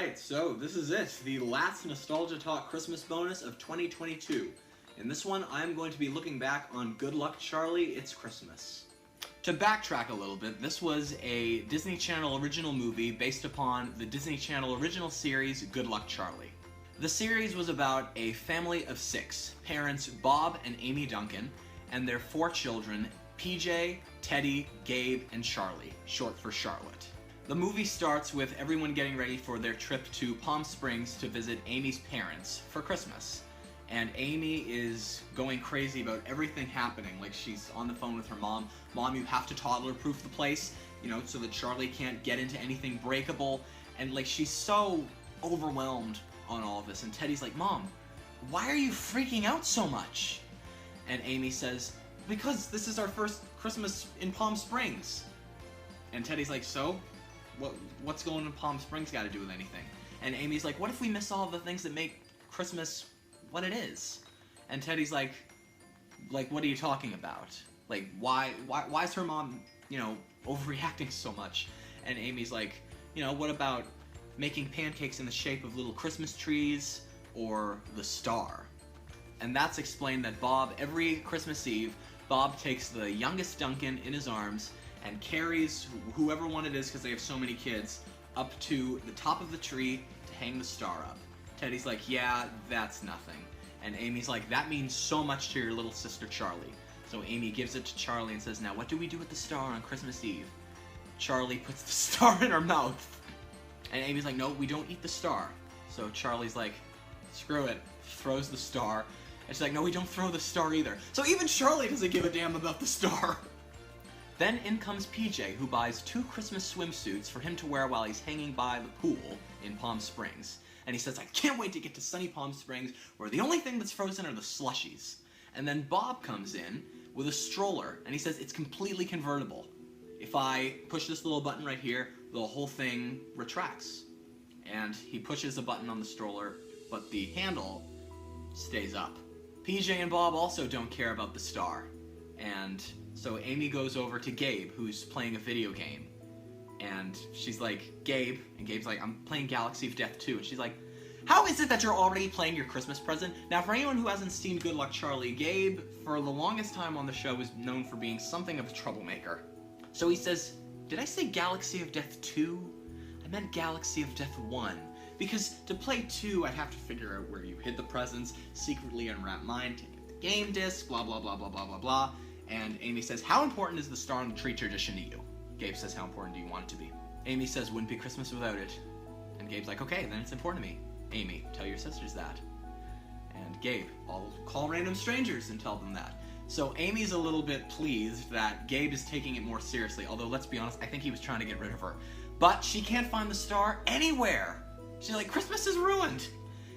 Alright, so this is it, the last Nostalgia Talk Christmas bonus of 2022. In this one, I'm going to be looking back on Good Luck Charlie, It's Christmas. To backtrack a little bit, this was a Disney Channel original movie based upon the Disney Channel original series Good Luck Charlie. The series was about a family of 6, parents Bob and Amy Duncan, and their 4 children, PJ, Teddy, Gabe, and Charlie, short for Charlotte. The movie starts with everyone getting ready for their trip to Palm Springs to visit Amy's parents for Christmas. And Amy is going crazy about everything happening. Like, she's on the phone with her mom. Mom, you have to toddler-proof the place, you know, so that Charlie can't get into anything breakable. And, like, she's so overwhelmed on all of this. And Teddy's like, Mom, why are you freaking out so much? And Amy says, because this is our first Christmas in Palm Springs. And Teddy's like, so? What's going to Palm Springs got to do with anything? And Amy's like, what if we miss all the things that make Christmas what it is? And Teddy's like, what are you talking about? Like, why is her mom, you know, overreacting so much? And Amy's like, you know, what about making pancakes in the shape of little Christmas trees or the star? And that's explained that Bob, every Christmas Eve, Bob takes the youngest Duncan in his arms and carries whoever one it is, because they have so many kids, up to the top of the tree to hang the star up. Teddy's like, yeah, that's nothing. And Amy's like, that means so much to your little sister Charlie. So Amy gives it to Charlie and says, now what do we do with the star on Christmas Eve? Charlie puts the star in her mouth. And Amy's like, no, we don't eat the star. So Charlie's like, screw it, throws the star. And she's like, no, we don't throw the star either. So even Charlie doesn't give a damn about the star. Then in comes PJ, who buys 2 Christmas swimsuits for him to wear while he's hanging by the pool in Palm Springs. And he says, I can't wait to get to sunny Palm Springs, where the only thing that's frozen are the slushies. And then Bob comes in with a stroller, and he says it's completely convertible. If I push this little button right here, the whole thing retracts. And he pushes a button on the stroller, but the handle stays up. PJ and Bob also don't care about the star. And so Amy goes over to Gabe, who's playing a video game. And she's like, Gabe, and Gabe's like, I'm playing Galaxy of Death 2. And she's like, how is it that you're already playing your Christmas present? Now, for anyone who hasn't seen Good Luck Charlie, Gabe, for the longest time on the show, is known for being something of a troublemaker. So he says, did I say Galaxy of Death 2? I meant Galaxy of Death 1. Because to play 2, I'd have to figure out where you hid the presents, secretly unwrap mine, take the game disc, blah, blah, blah, blah, blah, blah, blah. And Amy says, how important is the star on the tree tradition to you? Gabe says, how important do you want it to be? Amy says, wouldn't be Christmas without it. And Gabe's like, okay, then it's important to me. Amy, tell your sisters that. And Gabe, I'll call random strangers and tell them that. So Amy's a little bit pleased that Gabe is taking it more seriously, although let's be honest, I think he was trying to get rid of her. But she can't find the star anywhere. She's like, Christmas is ruined.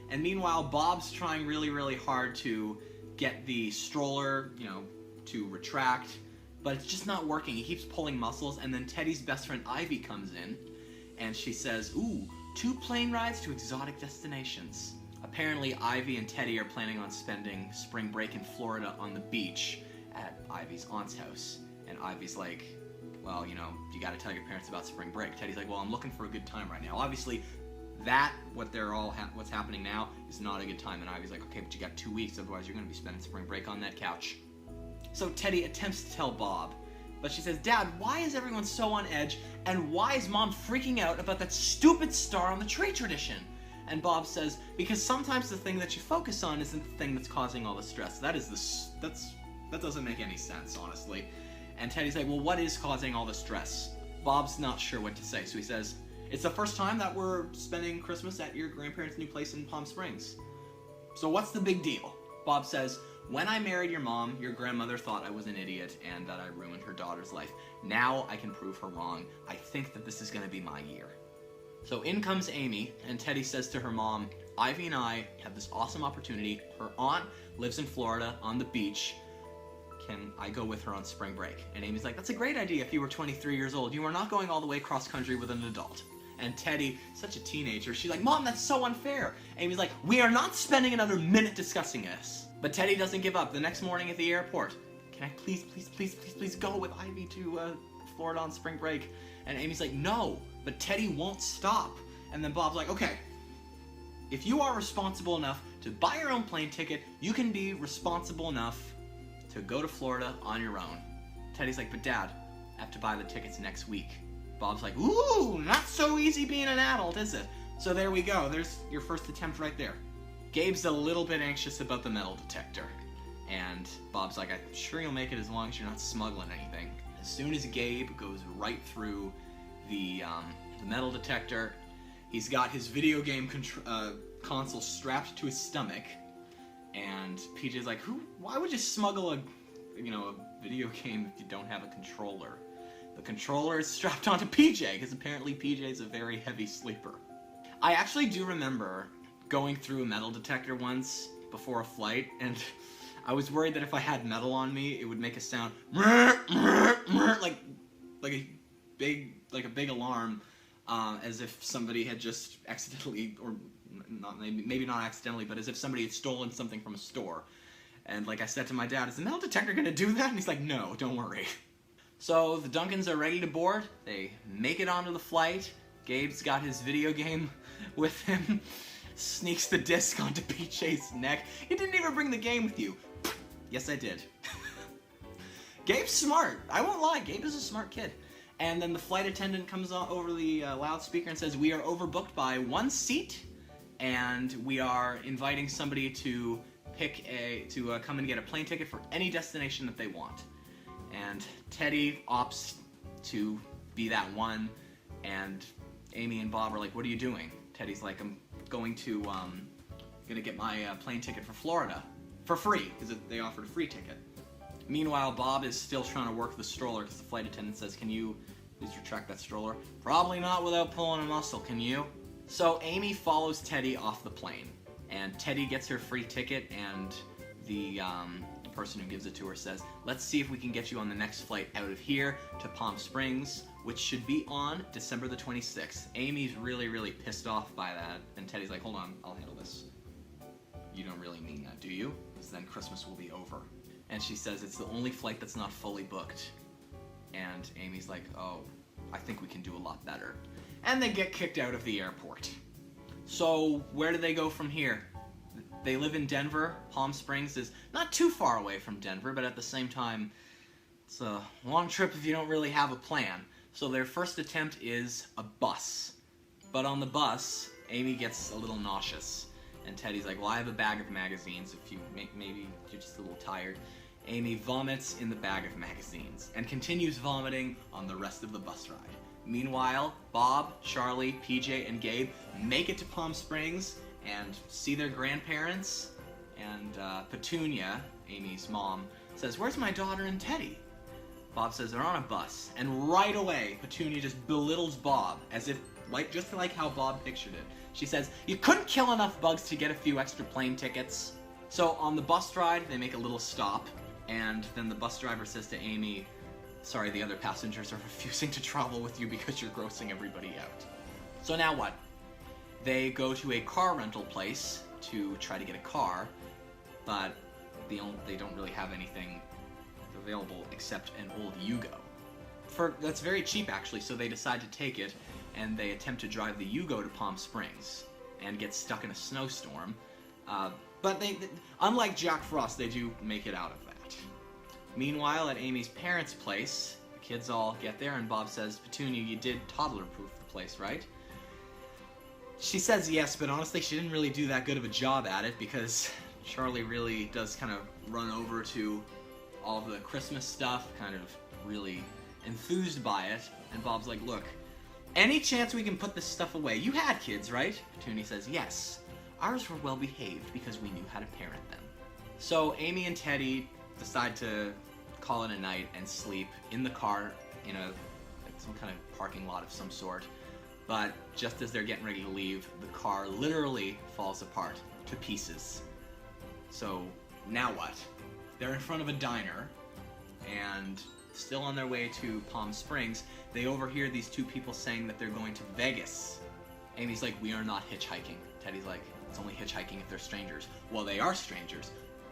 And meanwhile, Bob's trying really, really hard to get the stroller, you know, to retract, but it's just not working. He keeps pulling muscles, and then Teddy's best friend Ivy comes in, and she says, ooh, 2 plane rides to exotic destinations. Apparently, Ivy and Teddy are planning on spending spring break in Florida on the beach at Ivy's aunt's house. And Ivy's like, well, you know, you gotta tell your parents about spring break. Teddy's like, well, I'm looking for a good time right now. Obviously, what's happening now is not a good time. And Ivy's like, okay, but you got 2 weeks, otherwise you're gonna be spending spring break on that couch. So Teddy attempts to tell Bob, but she says, Dad, why is everyone so on edge, and why is Mom freaking out about that stupid star on the tree tradition? And Bob says, because sometimes the thing that you focus on isn't the thing that's causing all the stress. That doesn't make any sense, honestly. And Teddy's like, well, what is causing all the stress? Bob's not sure what to say, so he says, it's the first time that we're spending Christmas at your grandparents' new place in Palm Springs. So what's the big deal? Bob says, when I married your mom, your grandmother thought I was an idiot and that I ruined her daughter's life. Now I can prove her wrong. I think that this is going to be my year. So in comes Amy, and Teddy says to her mom, Ivy and I have this awesome opportunity. Her aunt lives in Florida on the beach. Can I go with her on spring break? And Amy's like, that's a great idea if you were 23 years old. You are not going all the way cross country with an adult. And Teddy, such a teenager, she's like, Mom, that's so unfair. Amy's like, we are not spending another minute discussing this. But Teddy doesn't give up. The next morning at the airport, can I please go with Ivy to Florida on spring break? And Amy's like, no, but Teddy won't stop. And then Bob's like, okay, if you are responsible enough to buy your own plane ticket, you can be responsible enough to go to Florida on your own. Teddy's like, but Dad, I have to buy the tickets next week. Bob's like, ooh, not so easy being an adult, is it? So there we go. There's your first attempt right there. Gabe's a little bit anxious about the metal detector. And Bob's like, I'm sure you'll make it as long as you're not smuggling anything. As soon as Gabe goes right through the metal detector, he's got his video game console strapped to his stomach. And PJ's like, why would you smuggle a video game if you don't have a controller? The controller is strapped onto PJ, because apparently PJ's a very heavy sleeper. I actually do remember going through a metal detector once before a flight, and I was worried that if I had metal on me, it would make a sound like a big alarm, as if somebody had just accidentally, or not, maybe not accidentally, but as if somebody had stolen something from a store. And like I said to my dad, is the metal detector gonna do that? And he's like, no, don't worry. So the Duncans are ready to board. They make it onto the flight. Gabe's got his video game with him. Sneaks the disc onto PJ's neck. You didn't even bring the game with you. Yes, I did. Gabe's smart. I won't lie. Gabe is a smart kid. And then the flight attendant comes over the loudspeaker and says, we are overbooked by 1 seat, and we are inviting somebody to come and get a plane ticket for any destination that they want. And Teddy opts to be that one, and Amy and Bob are like, what are you doing? Teddy's like, I'm going to gonna get my plane ticket for Florida for free, because they offered a free ticket. Meanwhile, Bob is still trying to work the stroller, because the flight attendant says, can you please retract that stroller? Probably not without pulling a muscle, can you? So Amy follows Teddy off the plane, and Teddy gets her free ticket, and the person who gives it to her says, let's see if we can get you on the next flight out of here to Palm Springs, which should be on December the 26th. Amy's really, really pissed off by that, and Teddy's like, hold on, I'll handle this. You don't really mean that, do you? Because then Christmas will be over. And she says, it's the only flight that's not fully booked. And Amy's like, oh, I think we can do a lot better. And they get kicked out of the airport. So where do they go from here? They live in Denver. Palm Springs is not too far away from Denver, but at the same time, it's a long trip if you don't really have a plan. So their first attempt is a bus. But on the bus, Amy gets a little nauseous. And Teddy's like, well, I have a bag of magazines if you, maybe you're just a little tired. Amy vomits in the bag of magazines and continues vomiting on the rest of the bus ride. Meanwhile, Bob, Charlie, PJ, and Gabe make it to Palm Springs and see their grandparents. And Petunia, Amy's mom, says, where's my daughter and Teddy? Bob says they're on a bus. And right away, Petunia just belittles Bob, as if, just like how Bob pictured it. She says, you couldn't kill enough bugs to get a few extra plane tickets. So on the bus ride, they make a little stop, and then the bus driver says to Amy, sorry, the other passengers are refusing to travel with you because you're grossing everybody out. So now what? They go to a car rental place to try to get a car, but they don't really have anything available except an old Yugo. That's very cheap, actually, so they decide to take it, and they attempt to drive the Yugo to Palm Springs and get stuck in a snowstorm. But unlike Jack Frost, they do make it out of that. Meanwhile, at Amy's parents' place, the kids all get there, and Bob says, Petunia, you did toddler-proof the place, right? She says yes, but honestly, she didn't really do that good of a job at it, because Charlie really does kind of run over to all the Christmas stuff, kind of really enthused by it, and Bob's like, look, any chance we can put this stuff away? You had kids, right? Petunia says, yes. Ours were well behaved because we knew how to parent them. So Amy and Teddy decide to call it a night and sleep in the car in some kind of parking lot of some sort. But just as they're getting ready to leave, the car literally falls apart to pieces. So now what? They're in front of a diner, and still on their way to Palm Springs, they overhear these two people saying that they're going to Vegas. Amy's like, we are not hitchhiking. Teddy's like, it's only hitchhiking if they're strangers. Well, they are strangers.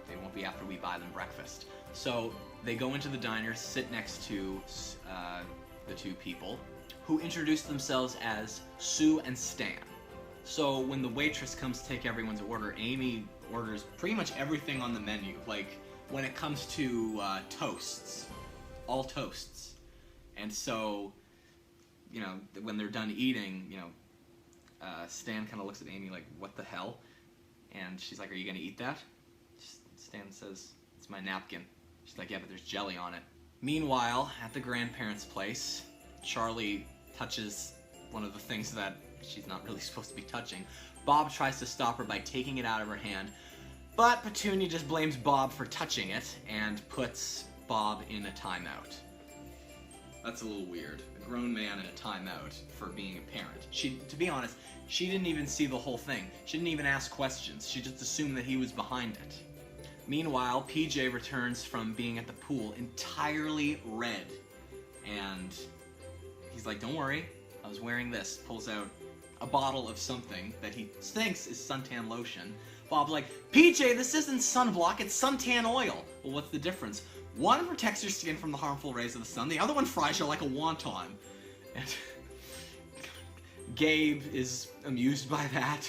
They won't be after we buy them breakfast. So they go into the diner, sit next to the two people, who introduce themselves as Sue and Stan. So when the waitress comes to take everyone's order, Amy orders pretty much everything on the menu. Like, when it comes to toasts, all toasts. And so, you know, when they're done eating, you know, Stan kind of looks at Amy like, what the hell? And she's like, are you going to eat that? Stan says, it's my napkin. She's like, yeah, but there's jelly on it. Meanwhile, at the grandparents' place, Charlie touches one of the things that she's not really supposed to be touching. Bob tries to stop her by taking it out of her hand, but Petunia just blames Bob for touching it and puts Bob in a timeout. That's a little weird. A grown man in a timeout for being a parent. To be honest, she didn't even see the whole thing. She didn't even ask questions. She just assumed that he was behind it. Meanwhile, PJ returns from being at the pool entirely red. And he's like, don't worry, I was wearing this. Pulls out a bottle of something that he thinks is suntan lotion. Bob's like, PJ, this isn't sunblock, it's suntan oil. Well, what's the difference? One protects your skin from the harmful rays of the sun, the other one fries you like a wonton. And Gabe is amused by that,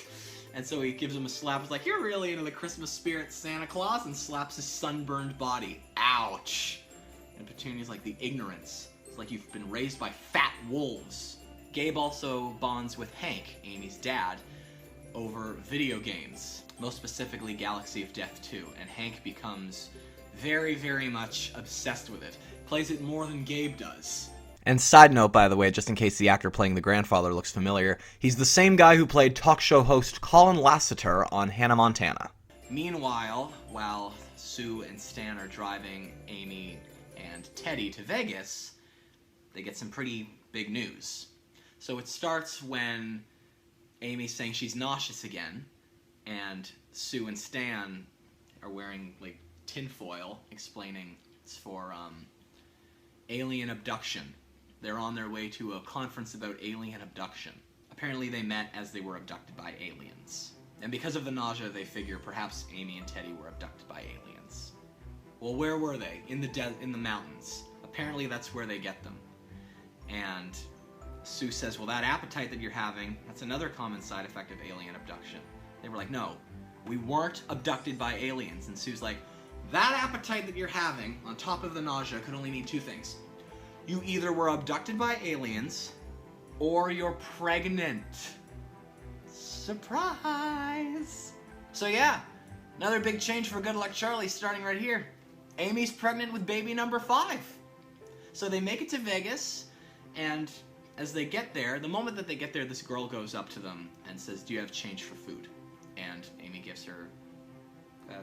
and so he gives him a slap. He's like, you're really into the Christmas spirit, Santa Claus, and slaps his sunburned body. Ouch. And Petunia's like, the ignorance. It's like you've been raised by fat wolves. Gabe also bonds with Hank, Amy's dad, over video games, most specifically Galaxy of Death 2, and Hank becomes very, very much obsessed with it. Plays it more than Gabe does. And side note, by the way, just in case the actor playing the grandfather looks familiar, he's the same guy who played talk show host Colin Lasseter on Hannah Montana. Meanwhile, while Sue and Stan are driving Amy and Teddy to Vegas, they get some pretty big news. So it starts when Amy's saying she's nauseous again, and Sue and Stan are wearing, like, tinfoil, explaining it's for, alien abduction. They're on their way to a conference about alien abduction. Apparently they met as they were abducted by aliens. And because of the nausea, they figure perhaps Amy and Teddy were abducted by aliens. Well, where were they? In the mountains. Apparently that's where they get them. And Sue says, well, that appetite that you're having, that's another common side effect of alien abduction. They were like, no, we weren't abducted by aliens. And Sue's like, that appetite that you're having, on top of the nausea, could only mean two things. You either were abducted by aliens, or you're pregnant. Surprise! So yeah, another big change for Good Luck Charlie starting right here. Amy's pregnant with baby number 5. So they make it to Vegas, and as they get there, the moment that they get there, this girl goes up to them and says, do you have change for food? And Amy gives her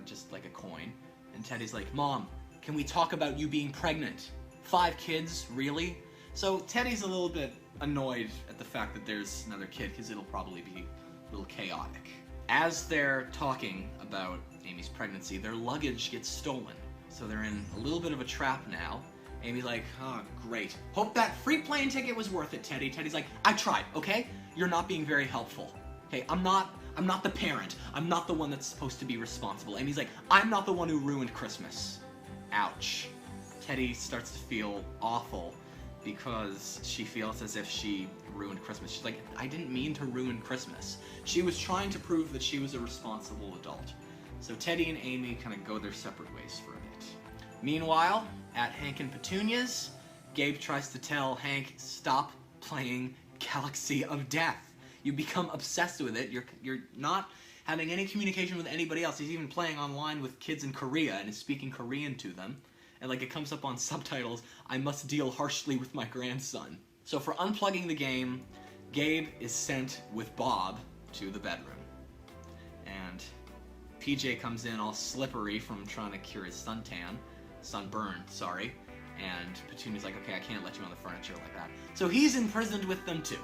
just like a coin. And Teddy's like, Mom, can we talk about you being pregnant? 5 kids, really? So Teddy's a little bit annoyed at the fact that there's another kid, because it'll probably be a little chaotic. As they're talking about Amy's pregnancy, their luggage gets stolen. So they're in a little bit of a trap now. Amy's like, oh, great. Hope that free plane ticket was worth it, Teddy. Teddy's like, I tried, okay? You're not being very helpful. Okay, I'm not the parent. I'm not the one that's supposed to be responsible. Amy's like, I'm not the one who ruined Christmas. Ouch. Teddy starts to feel awful because she feels as if she ruined Christmas. She's like, I didn't mean to ruin Christmas. She was trying to prove that she was a responsible adult. So Teddy and Amy kind of go their separate ways for a bit. Meanwhile, at Hank and Petunia's, Gabe tries to tell Hank, stop playing Galaxy of Death. You become obsessed with it. You're not having any communication with anybody else. He's even playing online with kids in Korea and is speaking Korean to them. And like it comes up on subtitles, I must deal harshly with my grandson. So for unplugging the game, Gabe is sent with Bob to the bedroom. And PJ comes in all slippery from trying to cure his sunburn, sorry. And Petunia's like, okay, I can't let you on the furniture like that. So he's imprisoned with them too.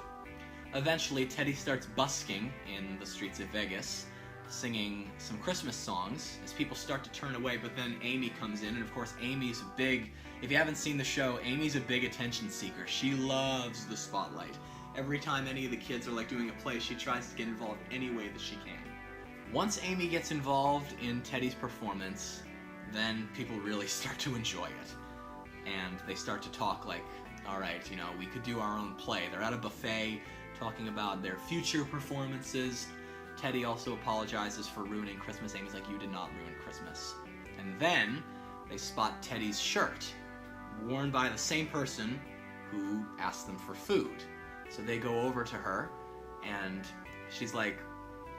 Eventually, Teddy starts busking in the streets of Vegas, singing some Christmas songs as people start to turn away, but then Amy comes in, and of course Amy's big, if you haven't seen the show, Amy's a big attention seeker. She loves the spotlight. Every time any of the kids are like doing a play, she tries to get involved any way that she can. Once Amy gets involved in Teddy's performance, then people really start to enjoy it. And they start to talk like, all right, you know, we could do our own play. They're at a buffet talking about their future performances. Teddy also apologizes for ruining Christmas. Amy's like, you did not ruin Christmas. And then they spot Teddy's shirt, worn by the same person who asked them for food. So they go over to her, and she's like,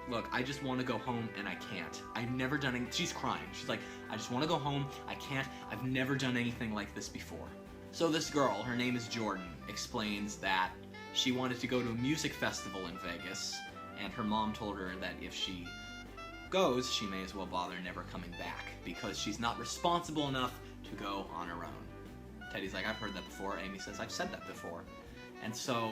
look, I just want to go home, and I can't. I've never done anything. She's crying. She's like, I just want to go home. I can't. I've never done anything like this before. So this girl, her name is Jordan, explains that she wanted to go to a music festival in Vegas, and her mom told her that if she goes, she may as well bother never coming back, because she's not responsible enough to go on her own. Teddy's like, I've heard that before. Amy says, I've said that before. And so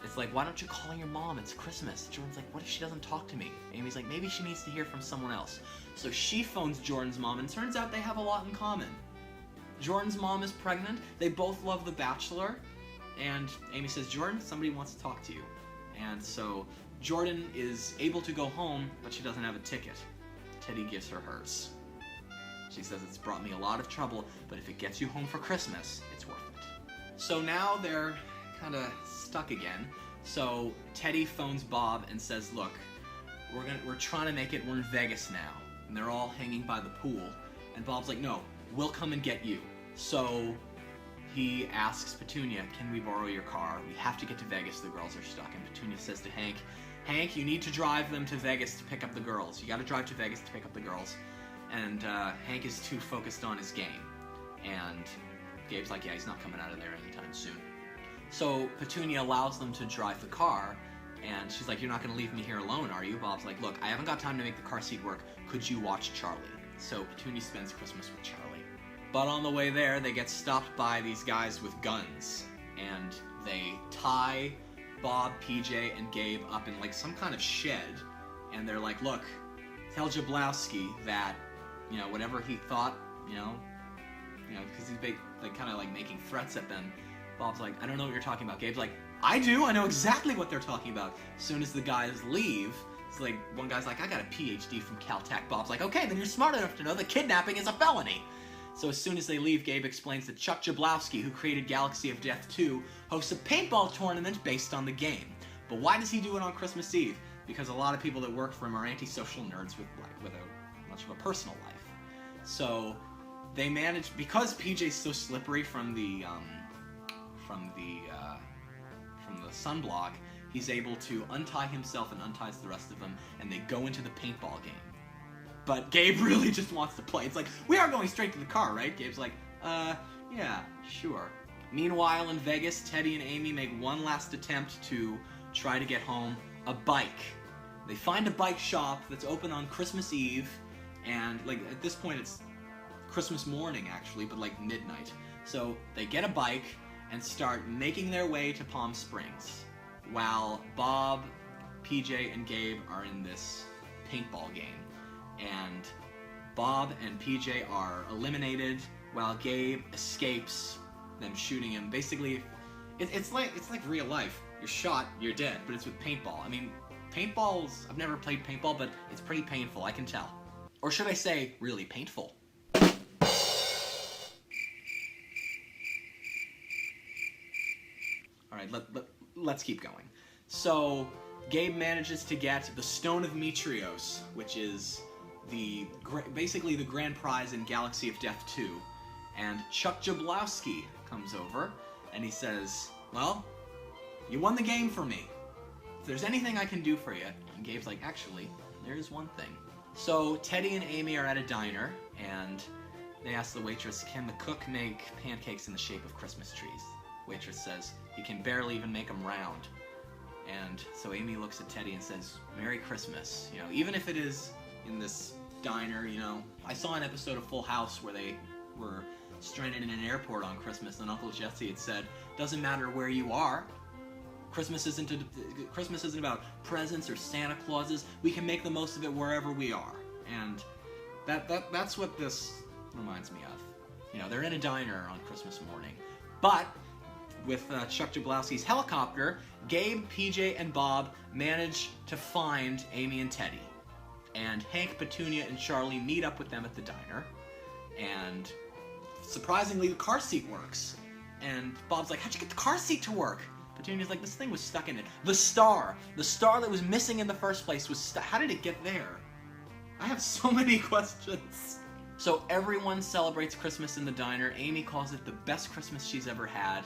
it's like, why don't you call your mom? It's Christmas. Jordan's like, what if she doesn't talk to me? Amy's like, maybe she needs to hear from someone else. So she phones Jordan's mom, and turns out they have a lot in common. Jordan's mom is pregnant. They both love The Bachelor. And Amy says, Jordan, somebody wants to talk to you. And so Jordan is able to go home, but she doesn't have a ticket. Teddy gives her hers. She says, it's brought me a lot of trouble, but if it gets you home for Christmas, it's worth it. So now they're kind of stuck again. So Teddy phones Bob and says, look, we're trying to make it. We're in Vegas now. And they're all hanging by the pool. And Bob's like, no, we'll come and get you. So he asks Petunia, can we borrow your car? We have to get to Vegas. The girls are stuck. And Petunia says to Hank, Hank, you need to drive them to Vegas to pick up the girls. You got to drive to Vegas to pick up the girls. And Hank is too focused on his game. And Gabe's like, yeah, he's not coming out of there anytime soon. So Petunia allows them to drive the car, and she's like, you're not going to leave me here alone, are you? Bob's like, look, I haven't got time to make the car seat work. Could you watch Charlie? So Petunia spends Christmas with Charlie. But on the way there, they get stopped by these guys with guns, and they tie Bob, PJ, and Gabe up in like some kind of shed, and they're like, look, tell Jablowski that, you know, whatever he thought, you know, because he's like kind of like making threats at them. Bob's like, I don't know what you're talking about. Gabe's like, I do. I know exactly what they're talking about. As soon as the guys leave, it's like, one guy's like, I got a PhD from Caltech. Bob's like, okay, then you're smart enough to know that kidnapping is a felony. So as soon as they leave, Gabe explains that Chuck Jablowski, who created Galaxy of Death 2, hosts a paintball tournament based on the game. But why does he do it on Christmas Eve? Because a lot of people that work for him are antisocial nerds with much of a personal life. So they manage, because PJ's so slippery from the sunblock, he's able to untie himself and unties the rest of them, and they go into the paintball game. But Gabe really just wants to play. It's like, we are going straight to the car, right? Gabe's like, yeah, sure. Meanwhile, in Vegas, Teddy and Amy make one last attempt to try to get home a bike. They find a bike shop that's open on Christmas Eve, and like at this point it's Christmas morning actually, but like midnight. So they get a bike and start making their way to Palm Springs, while Bob, PJ, and Gabe are in this paintball game. And Bob and PJ are eliminated, while Gabe escapes them shooting him. Basically, it's like real life. You're shot, you're dead, but it's with paintball. I mean, paintballs, I've never played paintball, but it's pretty painful, I can tell. Or should I say, really painful. Alright, let's keep going. So, Gabe manages to get the Stone of Metrios, which is basically the grand prize in Galaxy of Death 2. And Chuck Jablowski comes over, and he says, well, you won the game for me. If there's anything I can do for you. And Gabe's like, actually, there is one thing. So Teddy and Amy are at a diner, and they ask the waitress, can the cook make pancakes in the shape of Christmas trees? Waitress says, he can barely even make them round. And so Amy looks at Teddy and says, Merry Christmas. You know, even if it is in this diner, you know. I saw an episode of Full House where they were stranded in an airport on Christmas, and Uncle Jesse had said, doesn't matter where you are. Christmas isn't about presents or Santa Clauses. We can make the most of it wherever we are. And that's what this reminds me of. You know, they're in a diner on Christmas morning. But with Chuck Jablowski's helicopter, Gabe, PJ, and Bob manage to find Amy and Teddy. And Hank, Petunia, and Charlie meet up with them at the diner. And surprisingly, the car seat works. And Bob's like, how'd you get the car seat to work? Petunia's like, this thing was stuck in it. The star that was missing in the first place was stuck. How did it get there? I have so many questions. So everyone celebrates Christmas in the diner. Amy calls it the best Christmas she's ever had,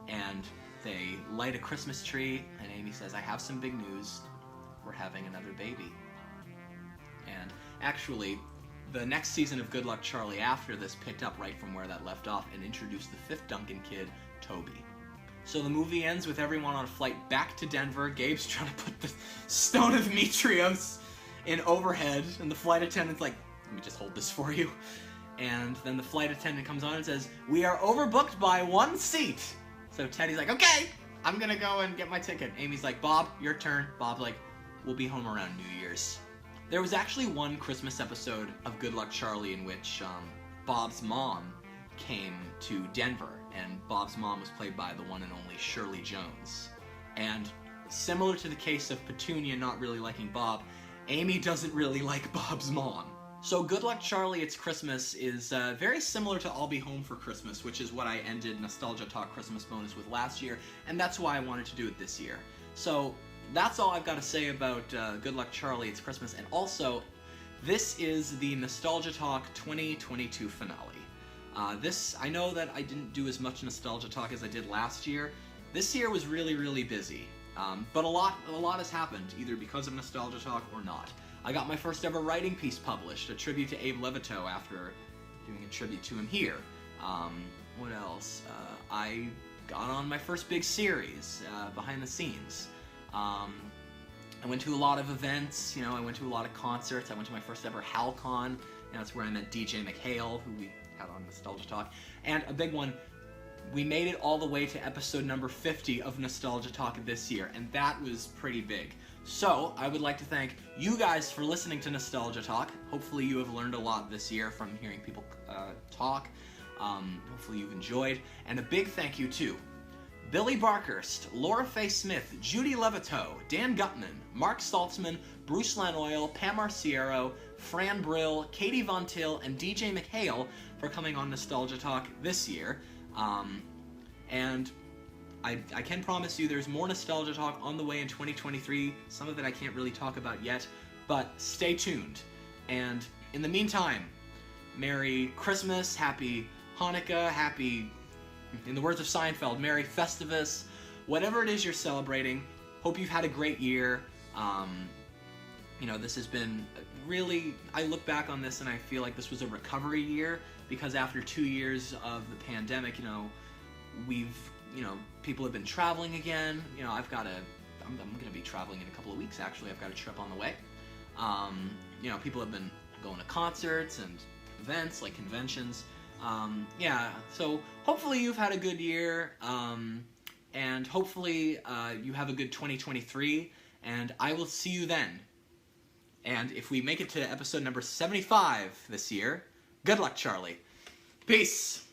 and they light a Christmas tree, and Amy says, I have some big news. We're having another baby. And actually, the next season of Good Luck Charlie after this picked up right from where that left off and introduced the fifth Duncan kid, Toby. So the movie ends with everyone on a flight back to Denver. Gabe's trying to put the Stone of Demetrios in overhead, and the flight attendant's like, let me just hold this for you. And then the flight attendant comes on and says, we are overbooked by 1 seat. So Teddy's like, okay, I'm gonna go and get my ticket. Amy's like, Bob, your turn. Bob's like, we'll be home around New Year's. There was actually one Christmas episode of Good Luck Charlie in which Bob's mom came to Denver, and Bob's mom was played by the one and only Shirley Jones. And similar to the case of Petunia not really liking Bob, Amy doesn't really like Bob's mom. So Good Luck Charlie, It's Christmas is very similar to I'll Be Home for Christmas, which is what I ended Nostalgia Talk Christmas Bonus with last year, and that's why I wanted to do it this year. So that's all I've got to say about Good Luck Charlie, It's Christmas, and also, this is the Nostalgia Talk 2022 finale. I know that I didn't do as much Nostalgia Talk as I did last year. This year was really, really busy, but a lot has happened, either because of Nostalgia Talk or not. I got my first ever writing piece published, a tribute to Abe Levito after doing a tribute to him here. What else? I got on my first big series, behind the scenes. I went to a lot of events, I went to a lot of concerts. I went to my first ever HalCon, that's where I met DJ McHale, who we had on Nostalgia Talk. And a big one, we made it all the way to episode number 50 of Nostalgia Talk this year, and that was pretty big. So, I would like to thank you guys for listening to Nostalgia Talk. Hopefully you have learned a lot this year from hearing people talk. Hopefully you've enjoyed. And a big thank you to Billy Barkhurst, Laura Faye Smith, Judy Levito, Dan Gutman, Mark Saltzman, Bruce Lanoyle, Pam Arciero, Fran Brill, Katie Von Till, and DJ McHale for coming on Nostalgia Talk this year. And I can promise you there's more Nostalgia Talk on the way in 2023. Some of it I can't really talk about yet, but stay tuned. And in the meantime, Merry Christmas, Happy Hanukkah, Happy, in the words of Seinfeld, Merry Festivus, whatever it is you're celebrating. Hope you've had a great year. This has been really, I look back on this and I feel like this was a recovery year, because after 2 years of the pandemic, people have been traveling again. I'm going to be traveling in a couple of weeks, actually. I've got a trip on the way. People have been going to concerts and events, like conventions. So hopefully you've had a good year, and hopefully you have a good 2023, and I will see you then. And if we make it to episode number 75 this year, good luck, Charlie. Peace!